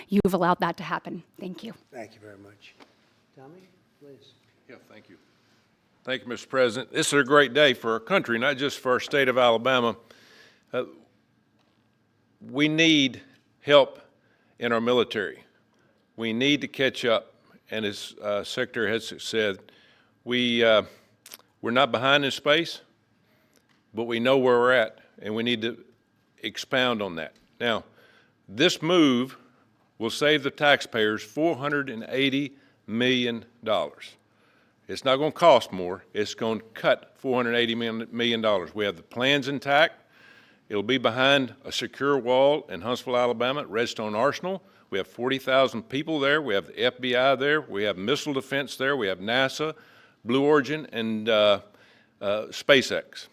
you've allowed that to happen. Thank you. Thank you very much. Tommy, please. Yeah, thank you. Thank you, Mr. President. This is a great day for our country, not just for our state of Alabama. We need help in our military. We need to catch up. And as Secretary has said, we're not behind in space, but we know where we're at, and we need to expound on that. Now, this move will save the taxpayers $480 million. It's not going to cost more. It's going to cut $480 million. We have the plans intact. It'll be behind a secure wall in Huntsville, Alabama, at Redstone Arsenal. We have 40,000 people there. We have the FBI there. We have missile defense there. We have NASA, Blue Origin, and SpaceX.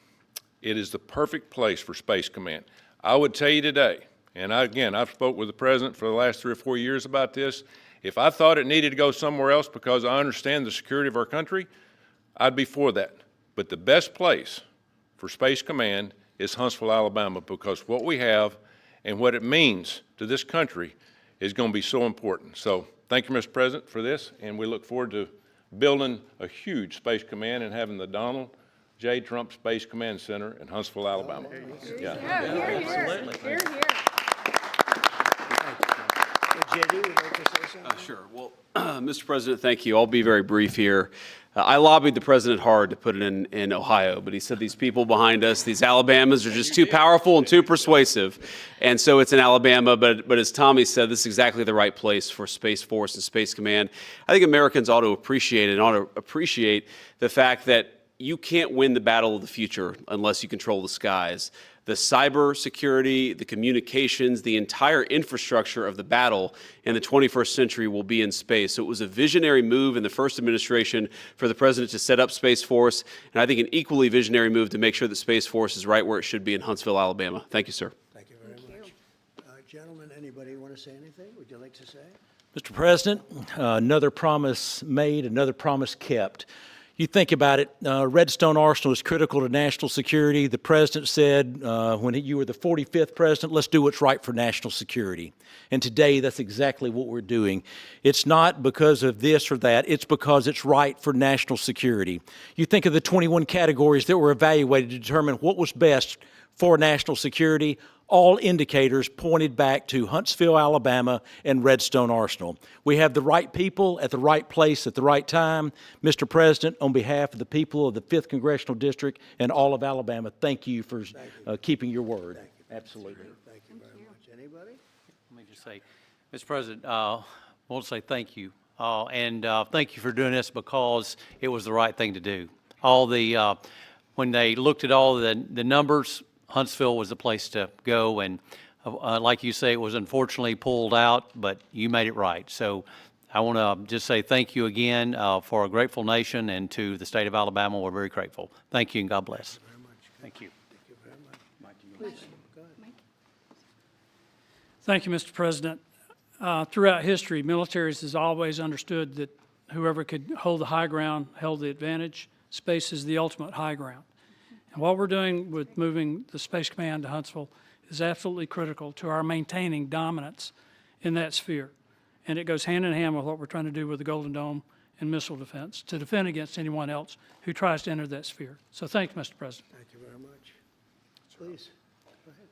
It is the perfect place for Space Command. I would tell you today, and I've spoke with the President for the last 3 or 4 years about this. If I thought it needed to go somewhere else because I understand the security of our country, I'd be for that. But the best place for Space Command is Huntsville, Alabama, because what we have and what it means to this country is going to be so important. So thank you, Mr. President, for this, and we look forward to building a huge Space Command and having the Donald J. Trump Space Command Center in Huntsville, Alabama. Here, here. JD, would you like to say something? Sure. Well, Mr. President, thank you. I'll be very brief here. I lobbied the president hard to put it in Ohio, but he said these people behind us, these Alabamas, are just too powerful and too persuasive. And so it's in Alabama, but as Tommy said, this is exactly the right place for Space Force and Space Command. I think Americans ought to appreciate it and ought to appreciate the fact that you can't win the battle of the future unless you control the skies. The cyber security, the communications, the entire infrastructure of the battle in the 21st century will be in space. So it was a visionary move in the first administration for the president to set up Space Force, and I think an equally visionary move to make sure that Space Force is right where it should be in Huntsville, Alabama. Thank you, sir. Thank you very much. Gentlemen, anybody want to say anything? Would you like to say? Mr. President, another promise made, another promise kept. You think about it, Redstone Arsenal is critical to national security. The president said when you were the 45th president, let's do what's right for national security. And today, that's exactly what we're doing. It's not because of this or that. It's because it's right for national security. You think of the 21 categories that were evaluated to determine what was best for national security. All indicators pointed back to Huntsville, Alabama, and Redstone Arsenal. We have the right people at the right place at the right time. Mr. President, on behalf of the people of the 5th Congressional District and all of Alabama, thank you for keeping your word. Thank you. Absolutely. Thank you very much. Anybody? Let me just say, Mr. President, I want to say thank you. And thank you for doing this because it was the right thing to do. When they looked at all the numbers, Huntsville was the place to go, and like you say, it was unfortunately pulled out, but you made it right. So I want to just say thank you again for a grateful nation, and to the state of Alabama, we're very grateful. Thank you, and God bless. Thank you very much. Thank you. Thank you very much. Please, go ahead. Thank you, Mr. President. Throughout history, militaries has always understood that whoever could hold the high ground held the advantage. Space is the ultimate high ground. And what we're doing with moving the Space Command to Huntsville is absolutely critical to our maintaining dominance in that sphere. And it goes hand in hand with what we're trying to do with the Golden Dome and missile defense to defend against anyone else who tries to enter that sphere. So thank you, Mr. President. Thank you very much. Please, go ahead.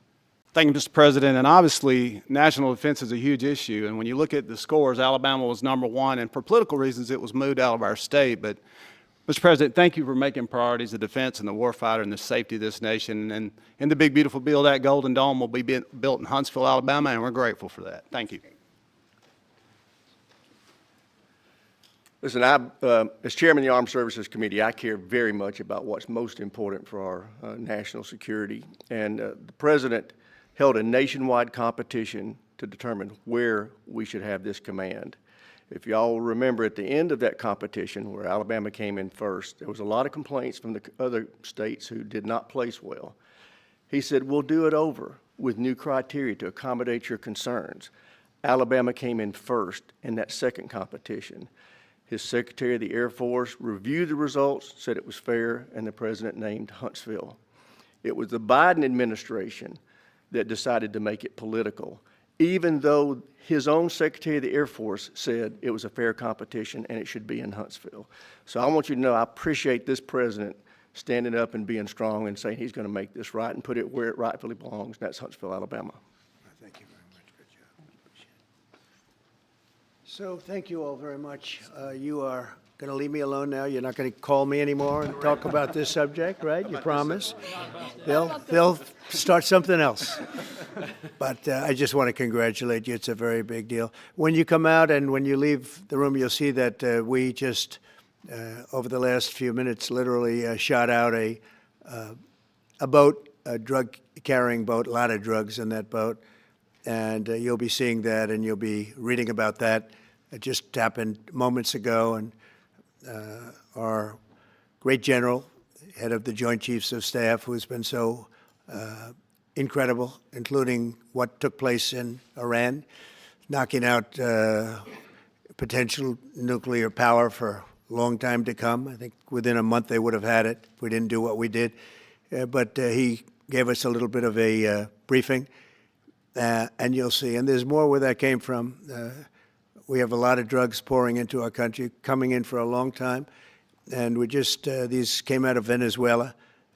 Thank you, Mr. President. And obviously, national defense is a huge issue. And when you look at the scores, Alabama was #1. And for political reasons, it was moved out of our state. But Mr. President, thank you for making priorities the defense and the warfighter and the safety of this nation. And in the big, beautiful bill, that Golden Dome will be built in Huntsville, Alabama, and we're grateful for that. Thank you. Listen, as chairman of the Armed Services Committee, I care very much about what's most important for our national security. And the president held a nationwide competition to determine where we should have this command. If y'all remember, at the end of that competition, where Alabama came in first, there was a lot of complaints from the other states who did not place well. He said, we'll do it over with new criteria to accommodate your concerns. Alabama came in first in that second competition. His Secretary of the Air Force reviewed the results, said it was fair, and the president named Huntsville. It was the Biden administration that decided to make it political. even though his own Secretary of the Air Force said it was a fair competition and it should be in Huntsville. So I want you to know I appreciate this president standing up and being strong and saying he's going to make this right and put it where it rightfully belongs, and that's Huntsville, Alabama. Thank you very much. Good job. Appreciate it. So thank you all very much. You are going to leave me alone now? You're not going to call me anymore and talk about this subject, right? You promise? They'll start something else. But I just want to congratulate you. It's a very big deal. When you come out and when you leave the room, you'll see that we just, over the last few minutes, literally shot out a boat, a drug-carrying boat, a lot of drugs in that boat. And you'll be seeing that and you'll be reading about that. It just happened moments ago, and our great general, head of the Joint Chiefs of Staff, who's been so incredible, including what took place in Iran, knocking out potential nuclear power for a long time to come. I think within a month they would have had it if we didn't do what we did. But he gave us a little bit of a briefing, and you'll see. And there's more where that came from. We have a lot of drugs pouring into our country, coming in for a long time. And we just, these came out of Venezuela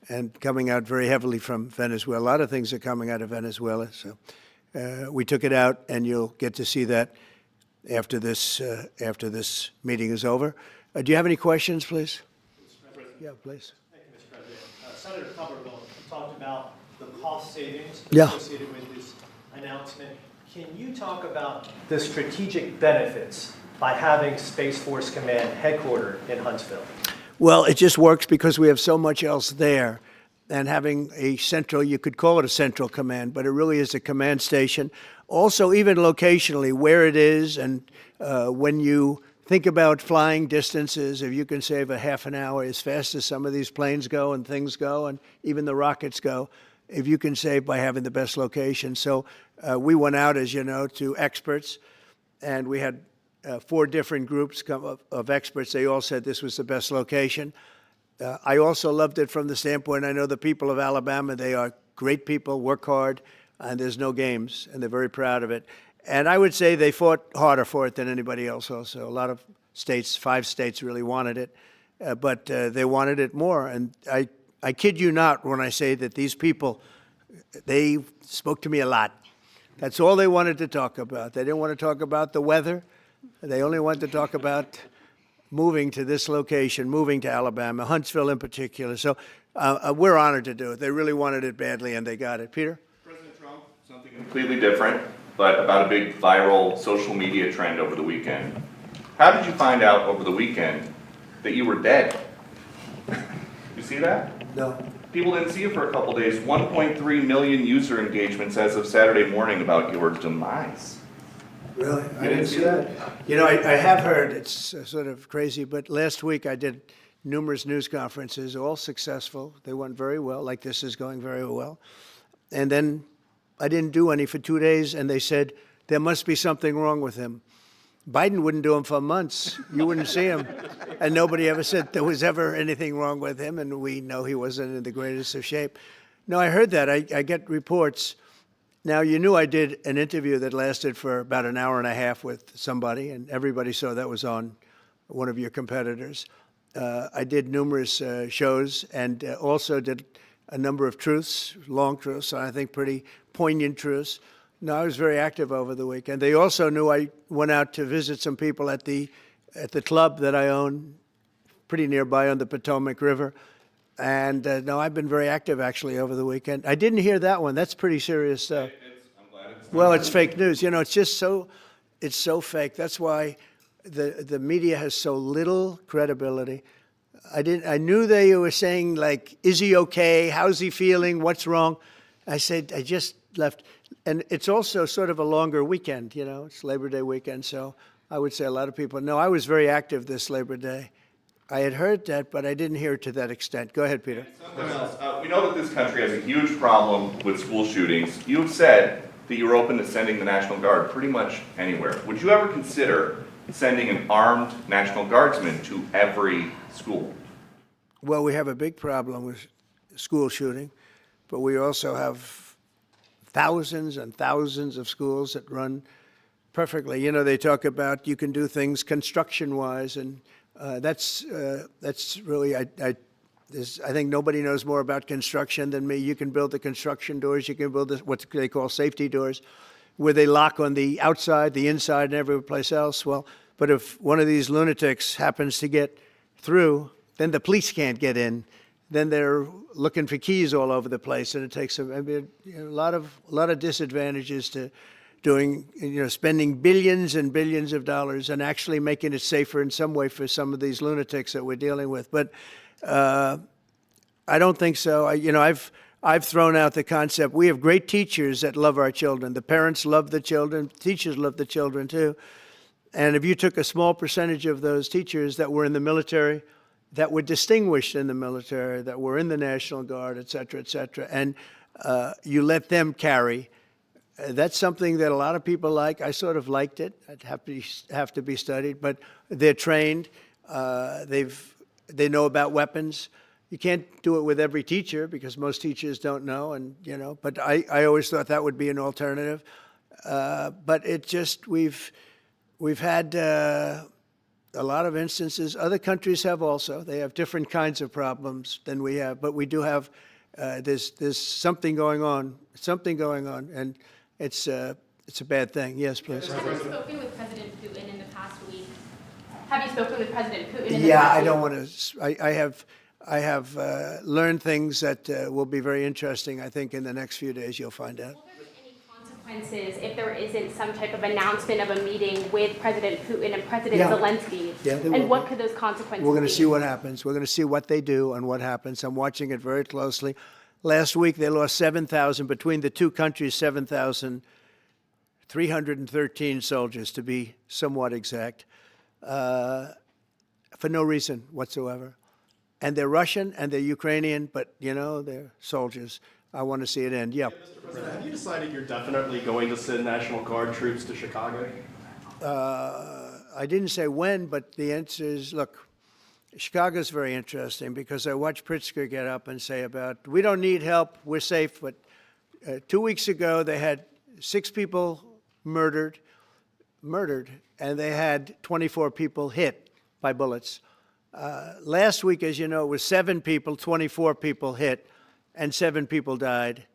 and coming out very heavily from Venezuela. A lot of things are coming out of Venezuela. So we took it out, and you'll get to see that after this meeting is over. Do you have any questions, please? Yeah, please. Thank you, Mr. President. Senator Tuberville talked about the cost savings Yeah. associated with this announcement. Can you talk about the strategic benefits by having Space Force Command headquartered in Huntsville? Well, it just works because we have so much else there. And having a central, you could call it a central command, but it really is a command station. Also, even locationally, where it is, and when you think about flying distances, if you can save a half an hour as fast as some of these planes go and things go, and even the rockets go, if you can save by having the best location. So we went out, as you know, to experts, and we had 4 different groups of experts. They all said this was the best location. I also loved it from the standpoint, I know the people of Alabama, they are great people, work hard, and there's no games, and they're very proud of it. And I would say they fought harder for it than anybody else also. A lot of states, 5 states really wanted it, but they wanted it more. And I kid you not when I say that these people, they spoke to me a lot. That's all they wanted to talk about. They didn't want to talk about the weather. They only wanted to talk about moving to this location, moving to Alabama, Huntsville in particular. So we're honored to do it. They really wanted it badly, and they got it. Peter? President Trump, something completely different, but about a big viral social media trend over the weekend. How did you find out over the weekend that you were dead? You see that? No. People didn't see you for a couple days. 1.3 million user engagements as of Saturday morning about your demise. Really? I didn't see that? You know, I have heard, it's sort of crazy, but last week I did numerous news conferences, all successful. They went very well, like this is going very well. And then I didn't do any for 2 days, and they said, there must be something wrong with him. Biden wouldn't do them for months. You wouldn't see him. And nobody ever said there was ever anything wrong with him, and we know he wasn't in the greatest of shape. No, I heard that. I get reports. Now, you knew I did an interview that lasted for about an hour and a half with somebody, and everybody saw that was on one of your competitors. I did numerous shows and also did a number of truths, long truths, I think pretty poignant truths. No, I was very active over the weekend. They also knew I went out to visit some people at the club that I own, pretty nearby on the Potomac River. And no, I've been very active actually over the weekend. I didn't hear that one. That's pretty serious stuff. I'm glad it's Well, it's fake news. You know, it's just it's so fake. That's why the media has so little credibility. I knew they were saying, like, is he okay? How's he feeling? What's wrong? I said, I just left. And it's also sort of a longer weekend, you know, it's Labor Day weekend. So I would say a lot of people, no, I was very active this Labor Day. I had heard that, but I didn't hear it to that extent. Go ahead, Peter. something else. We know that this country has a huge problem with school shootings. You've said that you're open to sending the National Guard pretty much anywhere. Would you ever consider sending an armed National Guardsman to every school? Well, we have a big problem with school shooting, but we also have thousands and thousands of schools that run perfectly. You know, they talk about you can do things construction-wise, and that's really, I think nobody knows more about construction than me. You can build the construction doors, you can build what they call safety doors, where they lock on the outside, the inside, and every place else. Well, but if one of these lunatics happens to get through, then the police can't get in. Then they're looking for keys all over the place, and it takes a lot of disadvantages to doing, spending billions and billions of dollars and actually making it safer in some way for some of these lunatics that we're dealing with. But I don't think so. I've thrown out the concept. We have great teachers that love our children. The parents love the children. Teachers love the children too. And if you took a small percentage of those teachers that were in the military, that were distinguished in the military, that were in the National Guard, et cetera, and you let them carry, that's something that a lot of people like. I sort of liked it. It'd have to be studied, but they're trained. They know about weapons. You can't do it with every teacher because most teachers don't know, but I always thought that would be an alternative. But it just, we've had a lot of instances. Other countries have also. They have different kinds of problems than we have, but we do have, there's something going on, and it's a bad thing. Yes, please. Have you spoken with President Putin in the past week? Have you spoken with President Putin in the past week? Yeah, I don't want to, I have learned things that will be very interesting. I think in the next few days you'll find out. Will there be any consequences if there isn't some type of announcement of a meeting with President Putin and President Zelensky? Yeah, there will and what be. could those consequences be? We're going to see what happens. We're going to see what they do and what happens. I'm watching it very closely. Last week they lost 7,000, between the two countries, 7,313 soldiers, to be somewhat exact, for no reason whatsoever. And they're Russian and they're Ukrainian, but, they're soldiers. I want to see it end. Yeah. Mr. President, have you decided you're definitely going to send National Guard troops to Chicago? I didn't say when, but the answer is, look, Chicago's very interesting because I watched Pritzker get up and say about, we don't need help, we're safe. But 2 weeks ago, they had 6 people murdered, and they had 24 people hit by bullets. Last week, as you know, it was 7 people, 24 people hit, and 7 people died.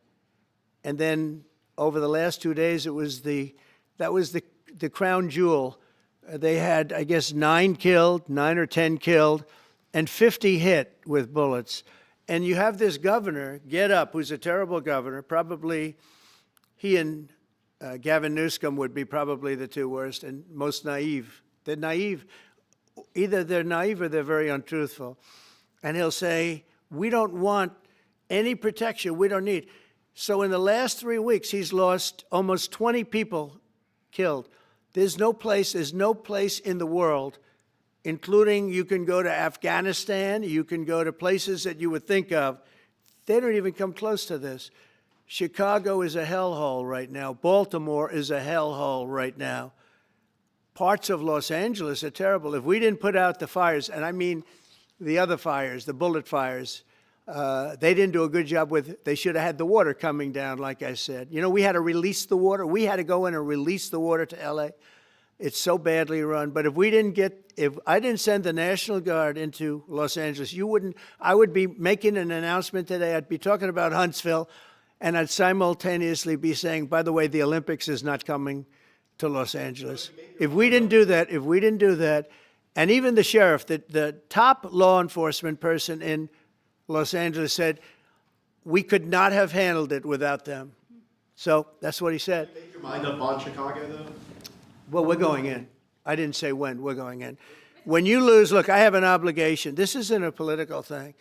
And then over the last 2 days, that was the crown jewel. They had, I guess, 9 or 10 killed, and 50 hit with bullets. And you have this governor get up, who's a terrible governor. Probably he and Gavin Newsom would be probably the 2 worst and most naive. They're naive. Either they're naive or they're very untruthful. And he'll say, we don't want any protection. We don't need. So in the last 3 weeks, he's lost almost 20 people killed. There's no place in the world, including you can go to Afghanistan, you can go to places that you would think of. They don't even come close to this. Chicago is a hellhole right now. Baltimore is a hellhole right now. Parts of Los Angeles are terrible. If we didn't put out the fires, and I mean the other fires, the bullet fires, they didn't do a good job with, they should have had the water coming down, like I said. We had to release the water. We had to go in and release the water to L.A. It's so badly run. But if I didn't send the National Guard into Los Angeles, I would be making an announcement today. I'd be talking about Huntsville, and I'd simultaneously be saying, by the way, the Olympics is not coming to Los Angeles. If we didn't do that, and even the sheriff, the top law enforcement person in Los Angeles said, we could not have handled it without them. So that's what he said. Did you make your mind up on Chicago, though? Well, we're going in. I didn't say when. We're going in. When you lose, look, I have an obligation. This isn't a political thing.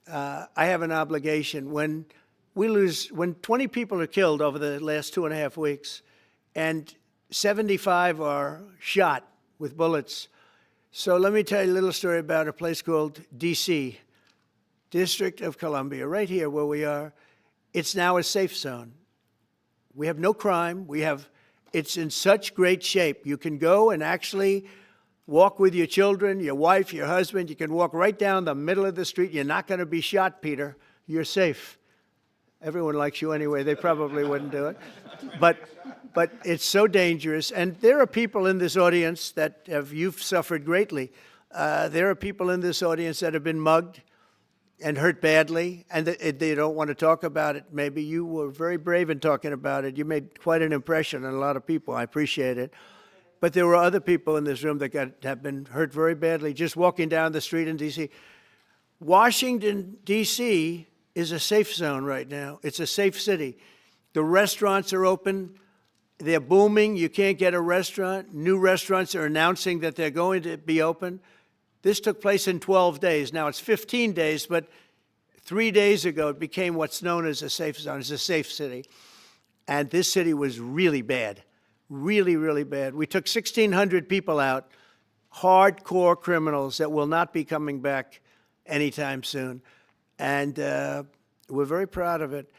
I have an obligation. When 20 people are killed over the last 2.5 weeks, and 75 are shot with bullets. So let me tell you a little story about a place called D.C., District of Columbia, right here where we are. It's now a safe zone. We have no crime. It's in such great shape. You can go and actually walk with your children, your wife, your husband. You can walk right down the middle of the street. You're not going to be shot, Peter. You're safe. Everyone likes you anyway. They probably wouldn't do it. But it's so dangerous. And there are people in this audience that you've suffered greatly. There are people in this audience that have been mugged and hurt badly, and they don't want to talk about it. Maybe you were very brave in talking about it. You made quite an impression on a lot of people. I appreciate it. But there were other people in this room that have been hurt very badly just walking down the street in D.C. Washington, D.C. is a safe zone right now. It's a safe city. The restaurants are open. They're booming. You can't get a restaurant. New restaurants are announcing that they're going to be open. This took place in 12 days. Now it's 15 days, but 3 days ago it became what's known as a safe zone. It's a safe city. And this city was really bad, really, really bad. We took 1,600 people out, hardcore criminals that will not be coming back anytime soon. And we're very proud of it.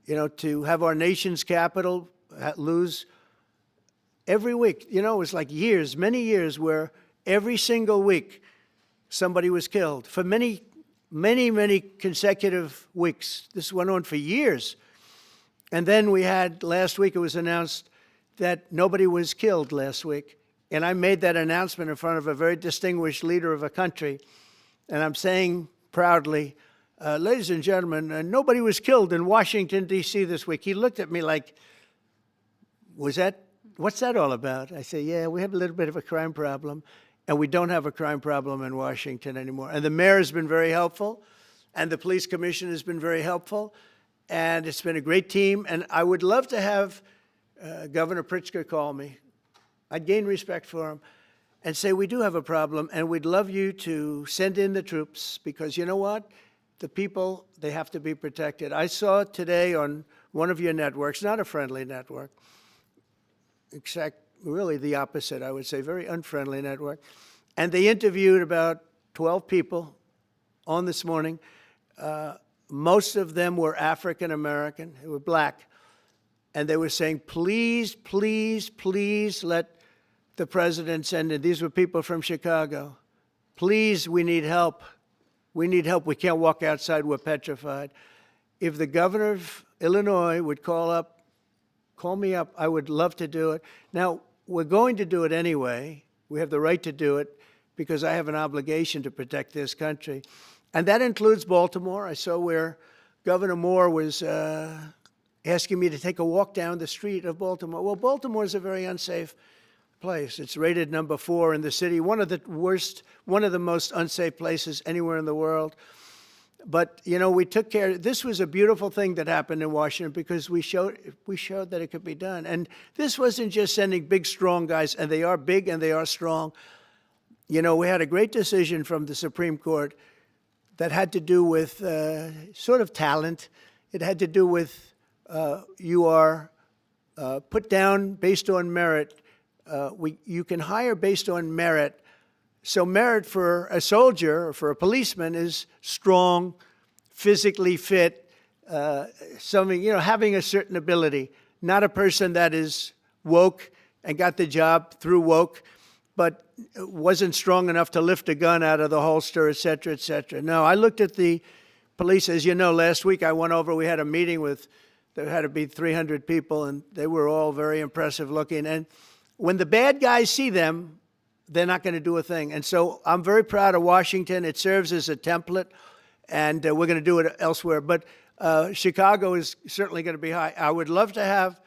You know, to have our nation's capital lose every week, you know, it was like years, many years, where every single week somebody was killed for many, many, many consecutive weeks. This went on for years. And then we had, last week it was announced that nobody was killed last week. And I made that announcement in front of a very distinguished leader of a country. And I'm saying proudly, ladies and gentlemen, nobody was killed in Washington, D.C. this week. He looked at me like, what's that all about? I say, yeah, we have a little bit of a crime problem. And we don't have a crime problem in Washington anymore. And the mayor has been very helpful, and the police commission has been very helpful, and it's been a great team. And I would love to have Governor Pritzker call me. I'd gain respect for him and say, we do have a problem, and we'd love you to send in the troops, because you know what? The people, they have to be protected. I saw today on one of your networks, not a friendly network, really the opposite, I would say, very unfriendly network. And they interviewed about 12 people on this morning. Most of them were African American, they were black. And they were saying, please, please, please let the president send in. These were people from Chicago. Please, we need help. We need help. We can't walk outside. We're petrified. If the governor of Illinois would call me up, I would love to do it. Now, we're going to do it anyway. We have the right to do it because I have an obligation to protect this country. And that includes Baltimore. I saw where Governor Moore was asking me to take a walk down the street of Baltimore. Well, Baltimore is a very unsafe place. It's rated number 4 in the city, one of the most unsafe places anywhere in the world. But, you know, we took care. This was a beautiful thing that happened in Washington because we showed that it could be done. And this wasn't just sending big, strong guys, and they are big and they are strong. You know, we had a great decision from the Supreme Court that had to do with sort of talent. It had to do with you are put down based on merit. You can hire based on merit. So merit for a soldier or for a policeman is strong, physically fit, having a certain ability, not a person that is woke and got the job through woke, but wasn't strong enough to lift a gun out of the holster, et cetera, et cetera. No, I looked at the police. As you know, last week I went over, we had a meeting there had to be 300 people, and they were all very impressive looking. And when the bad guys see them, they're not going to do a thing. And so I'm very proud of Washington. It serves as a template, and we're going to do it elsewhere. But Chicago is certainly going to be high. I would love to have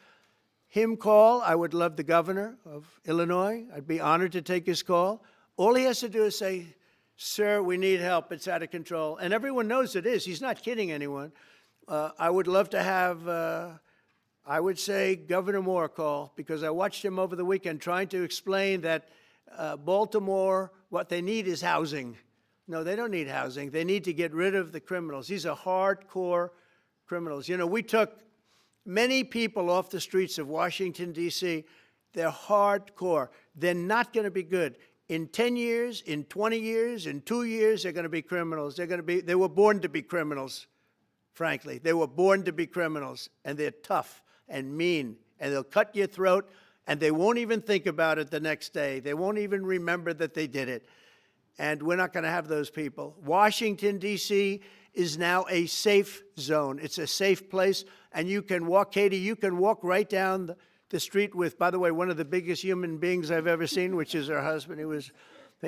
him call. I would love the governor of Illinois. I'd be honored to take his call. All he has to do is say, sir, we need help. It's out of control. And everyone knows it is. He's not kidding anyone. I would love to have, I would say, Governor Moore call, because I watched him over the weekend trying to explain that Baltimore, what they need is housing. No, they don't need housing. They need to get rid of the criminals. These are hardcore criminals. You know, we took many people off the streets of Washington, D.C. They're hardcore. They're not going to be good. In 10 years, in 20 years, in 2 years, they're going to be criminals. They were born to be criminals, frankly. They were born to be criminals, and they're tough and mean, and they'll cut your throat, and they won't even think about it the next day. They won't even remember that they did it. And we're not going to have those people. Washington, D.C. is now a safe zone. It's a safe place, and you can walk, Katie, you can walk right down the street with, by the way, one of the biggest human beings I've ever seen, which is her husband. He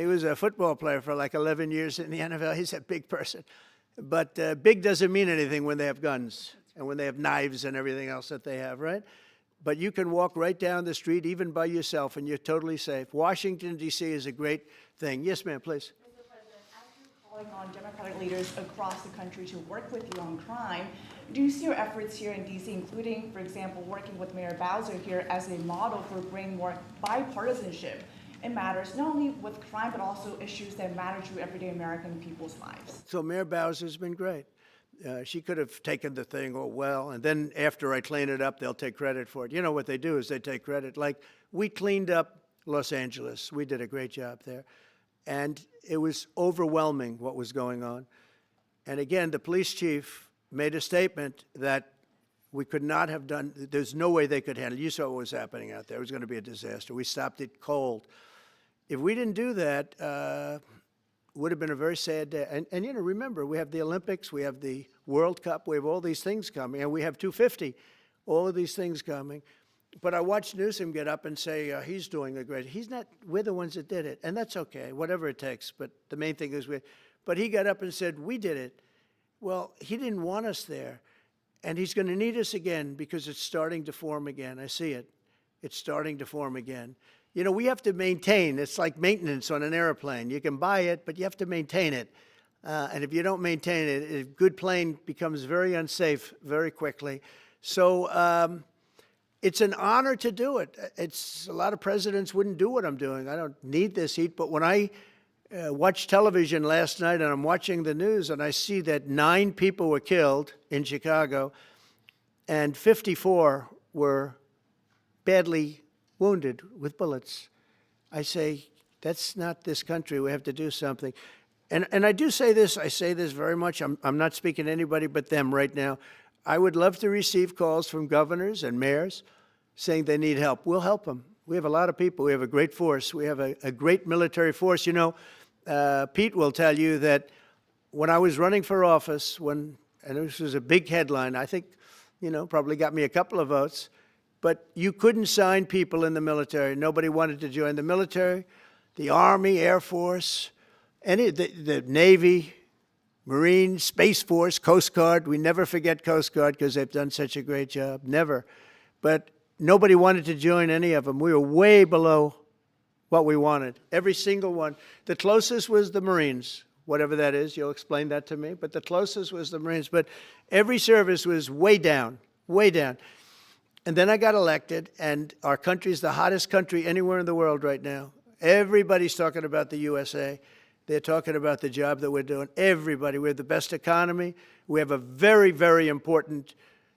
was a football player for like 11 years in the NFL. He's a big person. But big doesn't mean anything when they have guns and when they have knives and everything else that they have, right? But you can walk right down the street, even by yourself, and you're totally safe. Washington, D.C. is a great thing. Yes, ma'am, please. Mr. President, as you're calling on Democratic leaders across the country to work with you on crime, do you see your efforts here in D.C., including, for example, working with Mayor Bowser here as a model for bringing more bipartisanship in matters not only with crime, but also issues that matter to everyday American people's lives? So Mayor Bowser's been great. She could have taken the thing, oh, well, and then after I clean it up, they'll take credit for it. You know what they do is they take credit. Like, we cleaned up Los Angeles. We did a great job there. And it was overwhelming what was going on. And again, the police chief made a statement that we could not have done, there's no way they could handle it. You saw what was happening out there. It was going to be a disaster. We stopped it cold. If we didn't do that, would have been a very sad day. And you know, remember, we have the Olympics, we have the World Cup, we have all these things coming, and we have 250, all of these things coming. But I watched Newsom get up and say he's doing a great, he's not, we're the ones that did it, and that's okay, whatever it takes, but the main thing is but he got up and said, we did it. Well, he didn't want us there, and he's going to need us again because it's starting to form again. I see it. It's starting to form again. You know, we have to maintain. It's like maintenance on an airplane. You can buy it, but you have to maintain it. And if you don't maintain it, a good plane becomes very unsafe very quickly. So it's an honor to do it. It's a lot of presidents wouldn't do what I'm doing. I don't need this heat. But when I watched television last night and I'm watching the news and I see that 9 people were killed in Chicago and 54 were badly wounded with bullets, I say, that's not this country. We have to do something. And I do say this, I say this very much. I'm not speaking to anybody but them right now. I would love to receive calls from governors and mayors saying they need help. We'll help them. We have a lot of people. We have a great force. We have a great military force. You know, Pete will tell you that when I was running for office, and this was a big headline, I think, you know, probably got me a couple of votes, but you couldn't sign people in the military. Nobody wanted to join the military, the Army, Air Force, the Navy, Marines, Space Force, Coast Guard. We never forget Coast Guard because they've done such a great job. Never. But nobody wanted to join any of them. We were way below what we wanted. Every single one. The closest was the Marines, whatever that is. You'll explain that to me. But the closest was the Marines. But every service was way down, way down. And then I got elected, and our country's the hottest country anywhere in the world right now. Everybody's talking about the USA. They're talking about the job that we're doing. Everybody. We have the best economy. We have a very, very important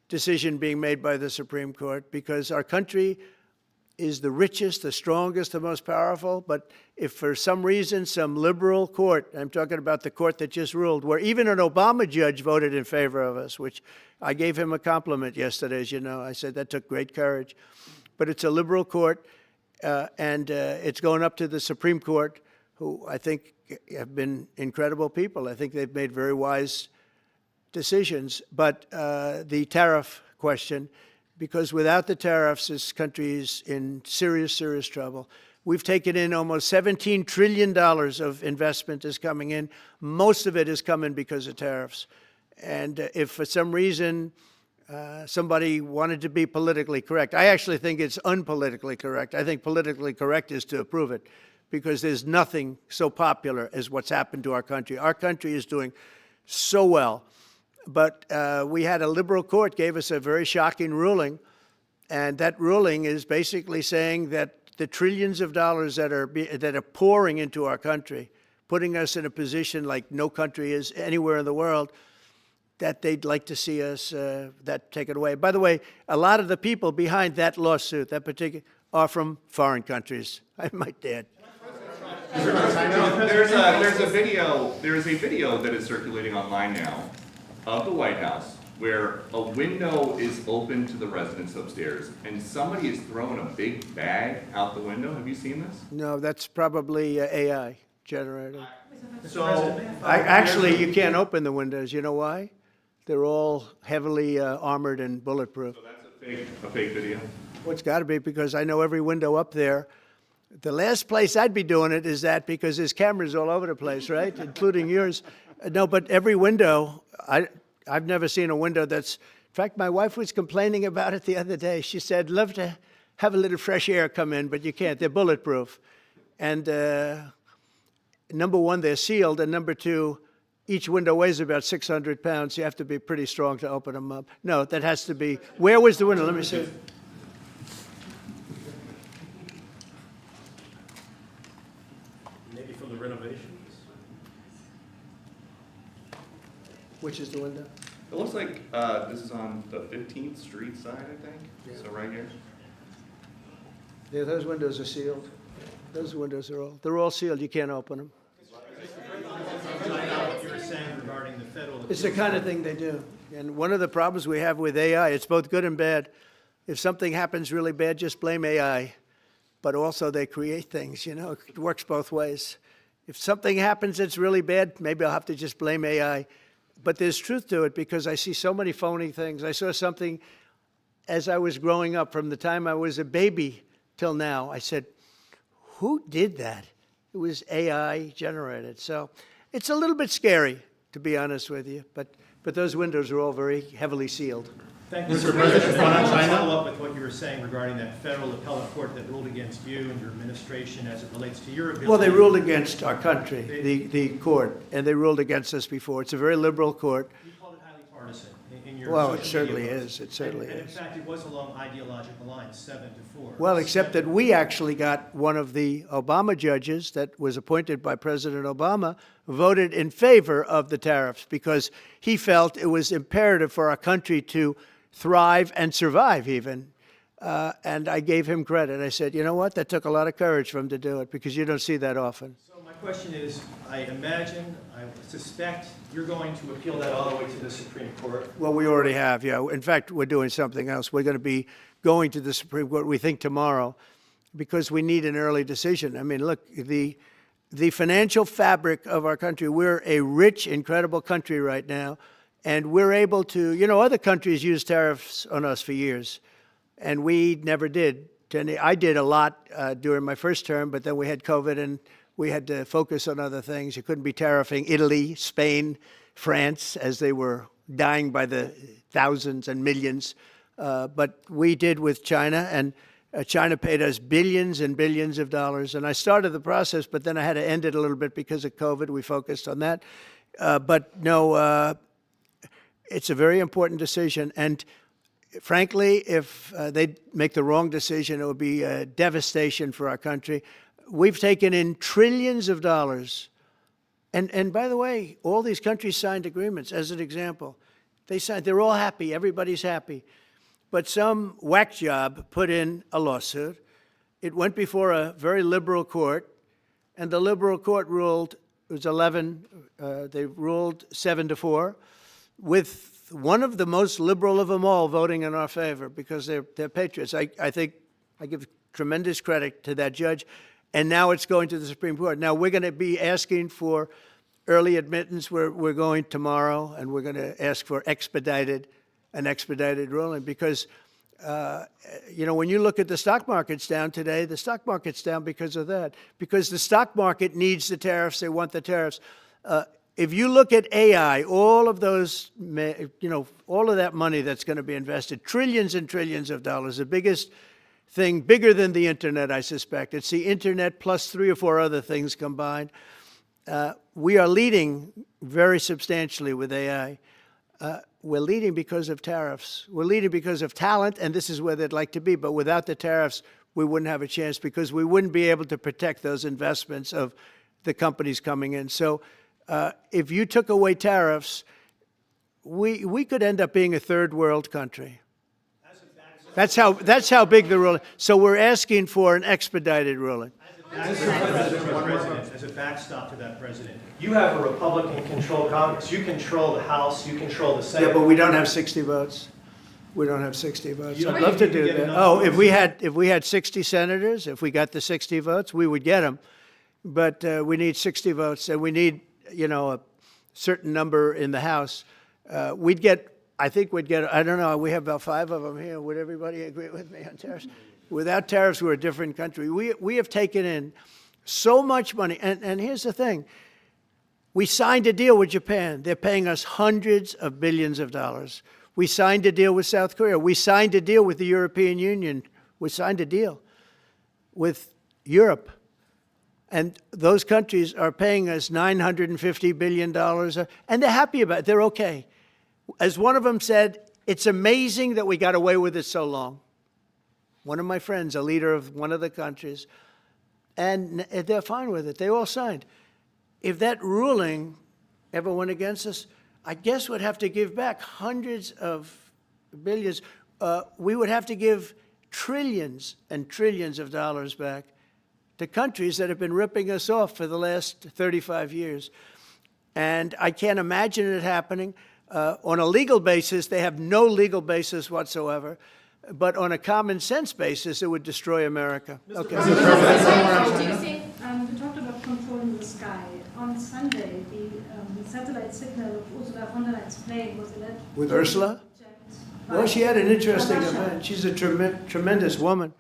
decision being made by the Supreme Court because our country is the richest, the strongest, the most powerful. But if for some reason some liberal court, I'm talking about the court that just ruled, where even an Obama judge voted in favor of us, which I gave him a compliment yesterday, as you know. I said that took great courage. But it's a liberal court, and it's going up to the Supreme Court, who I think have been incredible people. I think they've made very wise decisions. But the tariff question, because without the tariffs, this country is in serious, serious trouble. We've taken in almost $17 trillion of investment is coming in. Most of it is coming because of tariffs. And if for some reason somebody wanted to be politically correct, I actually think it's unpolitically correct. I think politically correct is to approve it because there's nothing so popular as what's happened to our country. Our country is doing so well. But we had a liberal court gave us a very shocking ruling, and that ruling is basically saying that the trillions of dollars that are pouring into our country, putting us in a position like no country is anywhere in the world, that they'd like to see us that taken away. By the way, a lot of the people behind that lawsuit, that particular, are from foreign countries. I might add. There's a video that is circulating online now of the White House where a window is open to the residence upstairs and somebody is throwing a big bag out the window. Have you seen this? No, that's probably AI. generated. So, Actually, you can't open the windows. You know why? They're all heavily armored and bulletproof. That's a fake video. Well, it's got to be, because I know every window up there. The last place I'd be doing it is that, because there's cameras all over the place, right? Including yours. No, but every window, I've never seen a window that's, in fact, my wife was complaining about it the other day. She said, love to have a little fresh air come in, but you can't. They're bulletproof. And number one, they're sealed, and number two, each window weighs about 600 pounds. You have to be pretty strong to open them up. No, that has to be, where was the window? Let me see. Maybe from the renovations? Which is the window? It looks like this is on the 15th Street side, I think. So right here. Yeah, those windows are sealed. Those windows are they're all sealed. You can't open them. what you were saying regarding the federal. It's the kind of thing they do. And one of the problems we have with AI, it's both good and bad. If something happens really bad, just blame AI. But also they create things, you know, it works both ways. If something happens that's really bad, maybe I'll have to just blame AI. But there's truth to it, because I see so many phony things. I saw something as I was growing up, from the time I was a baby till now. I said, who did that? It was AI generated. So it's a little bit scary, to be honest with you. But those windows are all very heavily sealed. Thank you, Mr. President. I want to follow up with what you were saying regarding that federal appellate court that ruled against you and your administration as it relates to your ability. Well, they ruled against our country, the court, and they ruled against us before. It's a very liberal court. You called it highly partisan in your Well, it social certainly media is. posts. It certainly and in is. fact, it was along ideological lines, 7-4. Well, except that we actually got one of the Obama judges that was appointed by President Obama voted in favor of the tariffs, because he felt it was imperative for our country to thrive and survive even. And I gave him credit. I said, you know what? That took a lot of courage for him to do it, because you don't see that often. So my question is, I suspect you're going to appeal that all the way to the Supreme Court. Well, we already have, yeah. In fact, we're doing something else. We're going to be going to the Supreme Court, we think, tomorrow, because we need an early decision. I mean, look, the financial fabric of our country, we're a rich, incredible country right now, and we're able to, you know, other countries use tariffs on us for years, and we never did. I did a lot during my first term, but then we had COVID, and we had to focus on other things. You couldn't be tariffing Italy, Spain, France, as they were dying by the thousands and millions. But we did with China, and China paid us billions and billions of dollars. And I started the process, but then I had to end it a little bit because of COVID. We focused on that. But no, it's a very important decision. And frankly, if they make the wrong decision, it would be a devastation for our country. We've taken in trillions of dollars. And by the way, all these countries signed agreements, as an example. They're all happy, everybody's happy. But some whack job put in a lawsuit. It went before a very liberal court, and the liberal court ruled, it was 11, they ruled 7-4, with one of the most liberal of them all voting in our favor, because they're patriots. I think I give tremendous credit to that judge. And now it's going to the Supreme Court. Now we're going to be asking for early admittance. We're going tomorrow, and we're going to ask for an expedited ruling, because, you know, when you look at the stock market's down today, the stock market's down because of that, because the stock market needs the tariffs. They want the tariffs. If you look at AI, all of those, you know, all of that money that's going to be invested, trillions and trillions of dollars, the biggest thing, bigger than the internet, I suspect. It's the internet plus 3 or 4 other things combined. We are leading very substantially with AI. We're leading because of tariffs. We're leading because of talent, and this is where they'd like to be. But without the tariffs, we wouldn't have a chance, because we wouldn't be able to protect those investments of the companies coming in. So if you took away tariffs, we could end up being a third world country. That's how big the ruling. So we're asking for an expedited ruling. As a backstop to that, President, you have a Republican-controlled Congress. You control the House. You control the Senate. Yeah, but we don't have 60 votes. We don't have 60 votes. I'd love to do that. Oh, if we had 60 senators, if we got the 60 votes, we would get them. but we need 60 votes, and we need, a certain number in the House. I think we'd get, I don't know, we have about 5 of them here. Would everybody agree with me on tariffs? Without tariffs, we're a different country. We have taken in so much money, and here's the thing. We signed a deal with Japan. They're paying us hundreds of billions of dollars. We signed a deal with South Korea. We signed a deal with the European Union. We signed a deal with Europe. And those countries are paying us $950 billion, and they're happy about it. They're okay. As one of them said, it's amazing that we got away with it so long. One of my friends, a leader of one of the countries, and they're fine with it. They all signed. If that ruling ever went against us, I guess we'd have to give back hundreds of billions. We would have to give trillions and trillions of dollars back to countries that have been ripping us off for the last 35 years. And I can't imagine it happening. On a legal basis, they have no legal basis whatsoever. But on a common sense basis, it would destroy America. Okay. We talked about controlling the sky. On Sunday, the satellite signal of Ursula von der Leyen's plane was alleged. With Ursula? Well, she had an interesting event. She's a tremendous woman.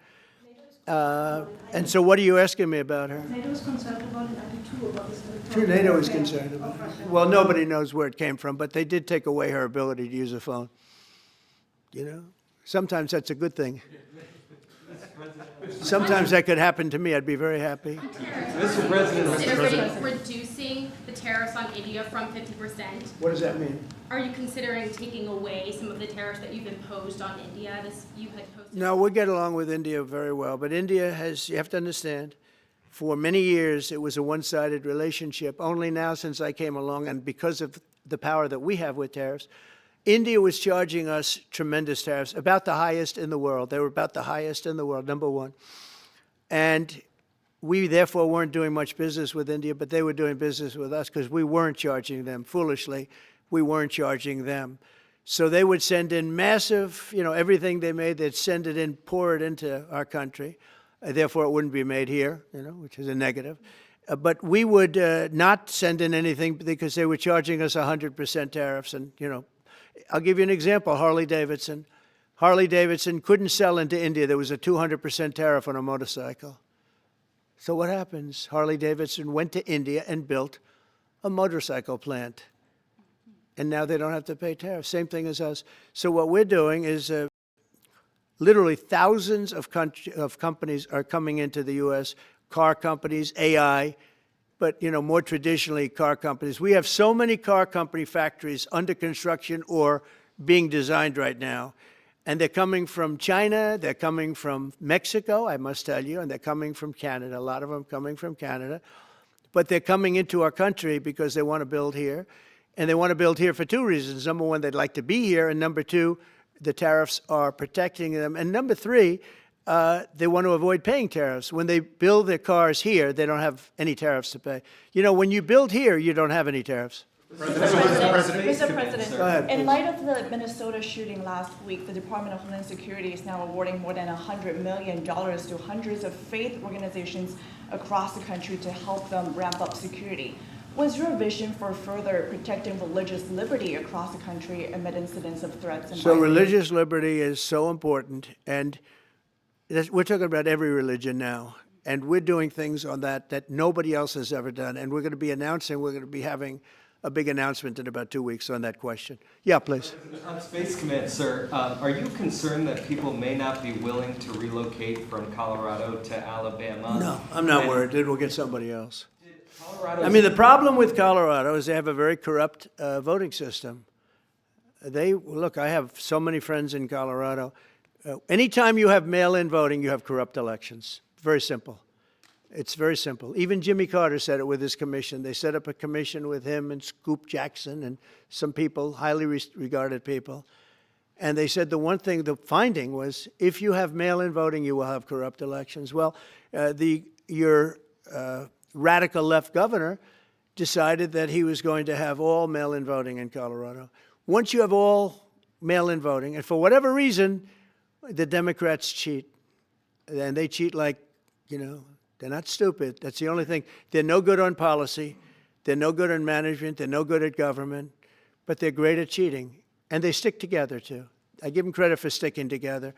And so what are you asking me about her? NATO is concerned about it, too, about this. Sure, NATO is concerned about it. Well, nobody knows where it came from, but they did take away her ability to use a phone. Sometimes that's a good thing. Sometimes that could happen to me. I'd be very happy. Mr. President, reducing the tariffs on India from 50%. What does that mean? Are you considering taking away some of the tariffs that you've imposed on India? You had posted. No, we get along with India very well, but India has, you have to understand, for many years it was a one-sided relationship. Only now, since I came along, and because of the power that we have with tariffs, India was charging us tremendous tariffs, about the highest in the world. They were about the highest in the world, number one. And we therefore weren't doing much business with India, but they were doing business with us because we weren't charging them. Foolishly, we weren't charging them. So they would send in massive, everything they made, they'd send it in, pour it into our country. Therefore, it wouldn't be made here, which is a negative. But we would not send in anything because they were charging us 100% tariffs. And, I'll give you an example, Harley Davidson. Harley Davidson couldn't sell into India. There was a 200% tariff on a motorcycle. So what happens? Harley Davidson went to India and built a motorcycle plant. And now they don't have to pay tariffs. Same thing as us. So what we're doing is literally thousands of companies are coming into the U.S., car companies, AI, but, more traditionally, car companies. We have so many car company factories under construction or being designed right now. And they're coming from China, they're coming from Mexico, I must tell you, and they're coming from Canada, a lot of them coming from Canada. But they're coming into our country because they want to build here. And they want to build here for two reasons. Number one, they'd like to be here. And number two, the tariffs are protecting them. And number three, they want to avoid paying tariffs. When they build their cars here, they don't have any tariffs to pay. When you build here, you don't have any tariffs. Mr. President, Go ahead, in please. light of the Minnesota shooting last week, the Department of Homeland Security is now awarding more than $100 million to hundreds of faith organizations across the country to help them ramp up security. What's your vision for further protecting religious liberty across the country amid incidents of threats and So violence? religious liberty is so important, and we're talking about every religion now, and we're doing things on that nobody else has ever done, and we're going to be having a big announcement in about 2 weeks on that question. Yeah, please. On Space Command, sir, are you concerned that people may not be willing to relocate from Colorado to Alabama? No, I'm not worried. It will get somebody else. The problem with Colorado is they have a very corrupt voting system. Look, I have so many friends in Colorado. Anytime you have mail-in voting, you have corrupt elections. Very simple. It's very simple. Even Jimmy Carter said it with his commission. They set up a commission with him and Scoop Jackson and some people, highly regarded people. And they said the finding was, if you have mail-in voting, you will have corrupt elections. Well, your radical left governor decided that he was going to have all mail-in voting in Colorado. Once you have all mail-in voting, and for whatever reason, the Democrats cheat. And they cheat like, They're not stupid. That's the only thing. They're no good on policy. They're no good on management. They're no good at government. But they're great at cheating. And they stick together, too. I give them credit for sticking together.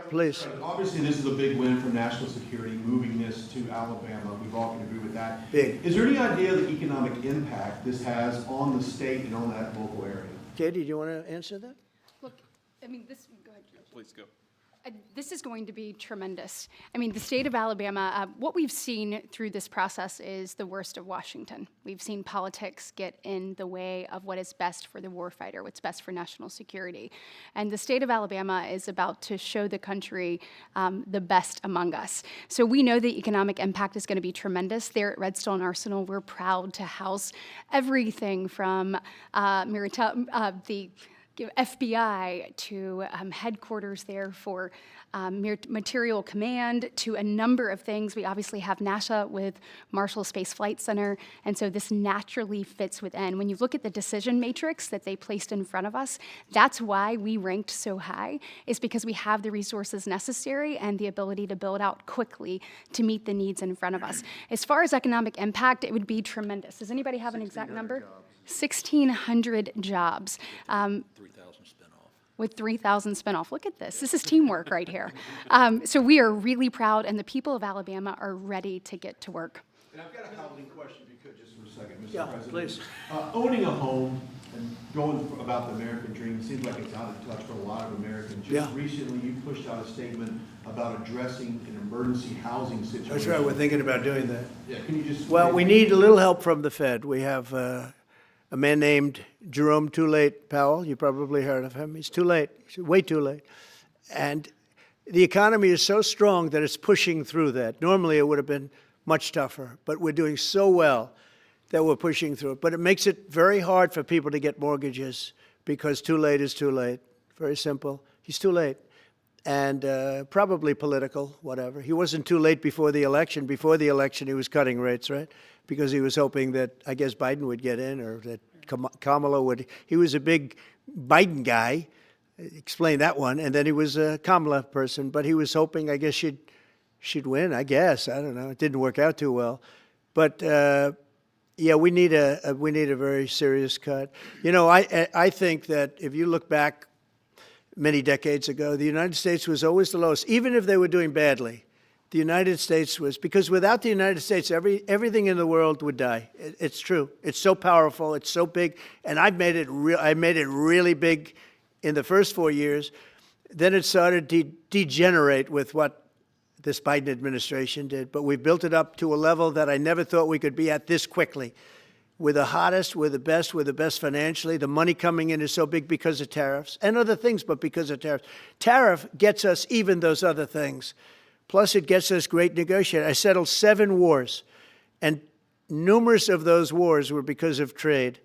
Please. Obviously, this is a big win for national security, moving this to Alabama. We've all can agree with that. Big. Is there any idea of the economic impact this has on the state and on that local area? Katie, do you want to answer that? Look, I mean, go ahead. Please go. This is going to be tremendous. I mean, the state of Alabama, what we've seen through this process is the worst of Washington. We've seen politics get in the way of what is best for the warfighter, what's best for national security. And the state of Alabama is about to show the country the best among us. So we know the economic impact is going to be tremendous. There at Redstone Arsenal, we're proud to house everything from the FBI to headquarters there for material command to a number of things. We obviously have NASA with Marshall Space Flight Center, and so this naturally fits within. When you look at the decision matrix that they placed in front of us, that's why we ranked so high, is because we have the resources necessary and the ability to build out quickly to meet the needs in front of us. As far as economic impact, it would be tremendous. Does anybody have an exact number? 1,600 jobs. 3,000 spinoff. With 3,000 spinoff. Look at this. This is teamwork right here. So we are really proud, and the people of Alabama are ready to get to work. And I've got a housing question, if you could, just for a second, Mr. Yeah, President. please. Owning a home and going about the American dream seems like it's out of touch for a lot of Americans. Yeah. Just recently, you pushed out a statement about addressing an emergency housing situation. That's right, we're thinking about doing that. Yeah, can you just? Well, we need a little help from the Fed. We have a man named Jerome Too Late Powell. You probably heard of him. He's too late. He's way too late. And the economy is so strong that it's pushing through that. Normally, it would have been much tougher, but we're doing so well that we're pushing through it. But it makes it very hard for people to get mortgages because too late is too late. Very simple. He's too late. And probably political, whatever. He wasn't too late before the election. Before the election, he was cutting rates, right? Because he was hoping that, I guess, Biden would get in or that Kamala would. He was a big Biden guy. Explain that one. And then he was a Kamala person. But he was hoping, I guess, she'd win, I guess. I don't know. It didn't work out too well. But, yeah, we need a very serious cut. You know, I think that if you look back many decades ago, the United States was always the lowest, even if they were doing badly. The United States was, because without the United States, everything in the world would die. It's true. It's so powerful. It's so big. And I made it really big in the first 4 years. Then it started to degenerate with what this Biden administration did. But we've built it up to a level that I never thought we could be at this quickly. We're the hottest, we're the best financially. The money coming in is so big because of tariffs and other things, but because of tariffs. Tariff gets us even those other things. Plus, it gets us great negotiators. I settled 7 wars, and numerous of those wars were because of trade.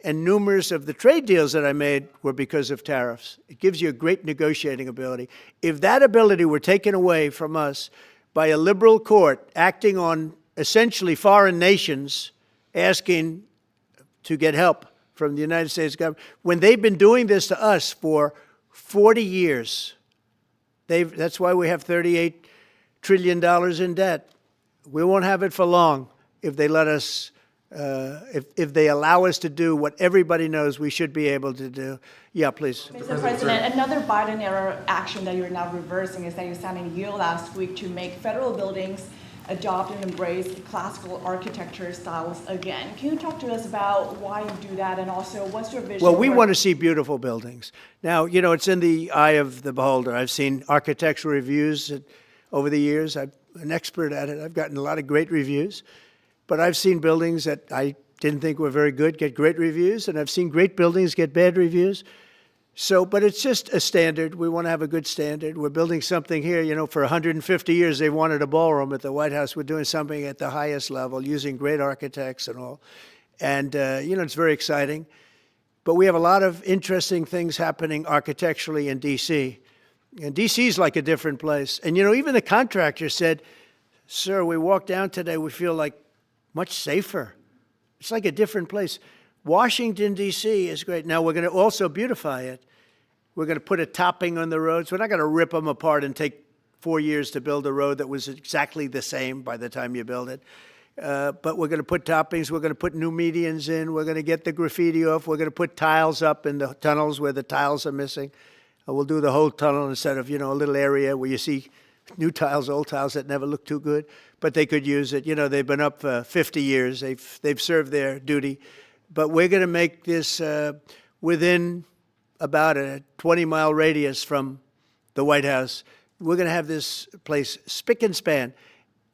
And numerous of the trade deals that I made were because of tariffs. It gives you a great negotiating ability. If that ability were taken away from us by a liberal court acting on essentially foreign nations, asking to get help from the United States government, when they've been doing this to us for 40 years, that's why we have $38 trillion in debt. We won't have it for long if they let us, if they allow us to do what everybody knows we should be able to do. Yeah, please. Mr. President, another Biden-era action that you're now reversing is that you signed a deal last week to make federal buildings adopt and embrace classical architecture styles again. Can you talk to us about why you do that, and also what's your vision? Well, we want to see beautiful buildings. Now, you know, it's in the eye of the beholder. I've seen architectural reviews over the years. I'm an expert at it. I've gotten a lot of great reviews. But I've seen buildings that I didn't think were very good get great reviews, and I've seen great buildings get bad reviews. So, but it's just a standard. We want to have a good standard. We're building something here, you know, for 150 years they wanted a ballroom at the White House. We're doing something at the highest level using great architects and all. And, you know, it's very exciting. But we have a lot of interesting things happening architecturally in D.C. And D.C. is like a different place. And, you know, even the contractor said, sir, we walked down today, we feel like much safer. It's like a different place. Washington, D.C. is great. Now, we're going to also beautify it. We're going to put a topping on the roads. We're not going to rip them apart and take 4 years to build a road that was exactly the same by the time you build it. But we're going to put toppings, we're going to put new medians in, we're going to get the graffiti off, we're going to put tiles up in the tunnels where the tiles are missing. We'll do the whole tunnel instead of, a little area where you see new tiles, old tiles that never look too good, but they could use it. They've been up for 50 years. They've served their duty. But we're going to make this within about a 20-mile radius from the White House. We're going to have this place spick and span.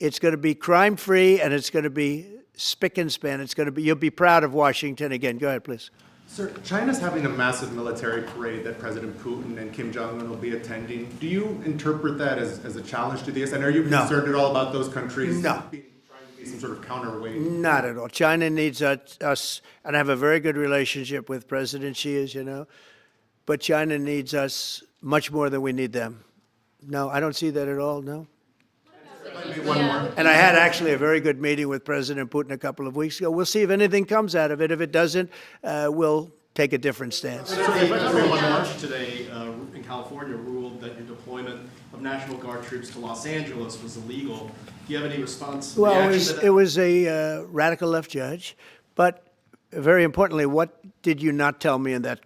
It's going to be crime-free, and it's going to be spick and span. You'll be proud of Washington again. Go ahead, please. Sir, China's having a massive military parade that President Putin and Kim Jong-un will be attending. Do you interpret that as a challenge to this? And are you concerned at all about those countries trying to be some sort of counterweight? Not at all. China needs us, and I have a very good relationship with President Xi, as you know, but China needs us much more than we need them. No, I don't see that at all, no. And I had actually a very good meeting with President Putin a couple of weeks ago. We'll see if anything comes out of it. If it doesn't, we'll take a different stance. One March today in California ruled that your deployment of National Guard troops to Los Angeles was illegal. Do you have any response? Well, it was a radical left judge, but very importantly, what did you not tell me in that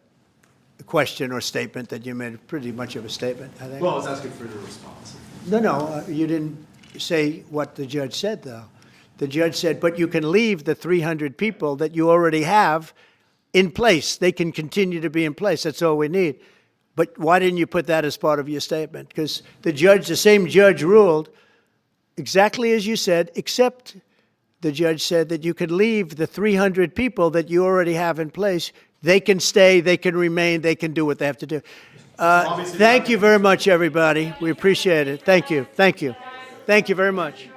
question or statement that you made pretty much of a statement, I think? Well, I was asking for your response. No, you didn't say what the judge said, though. The judge said, but you can leave the 300 people that you already have in place. They can continue to be in place. That's all we need. But why didn't you put that as part of your statement? Because the same judge ruled exactly as you said, except the judge said that you could leave the 300 people that you already have in place. They can stay, they can remain, they can do what they have to do. Thank you very much, everybody. We appreciate it. Thank you. Thank you. Thank you very much.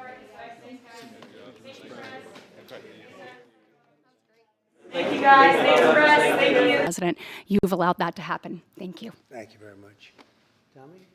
Thank you, guys. Thank you, Russ. Thank you. President, you've allowed that to happen. Thank you. Thank you very much. Tommy?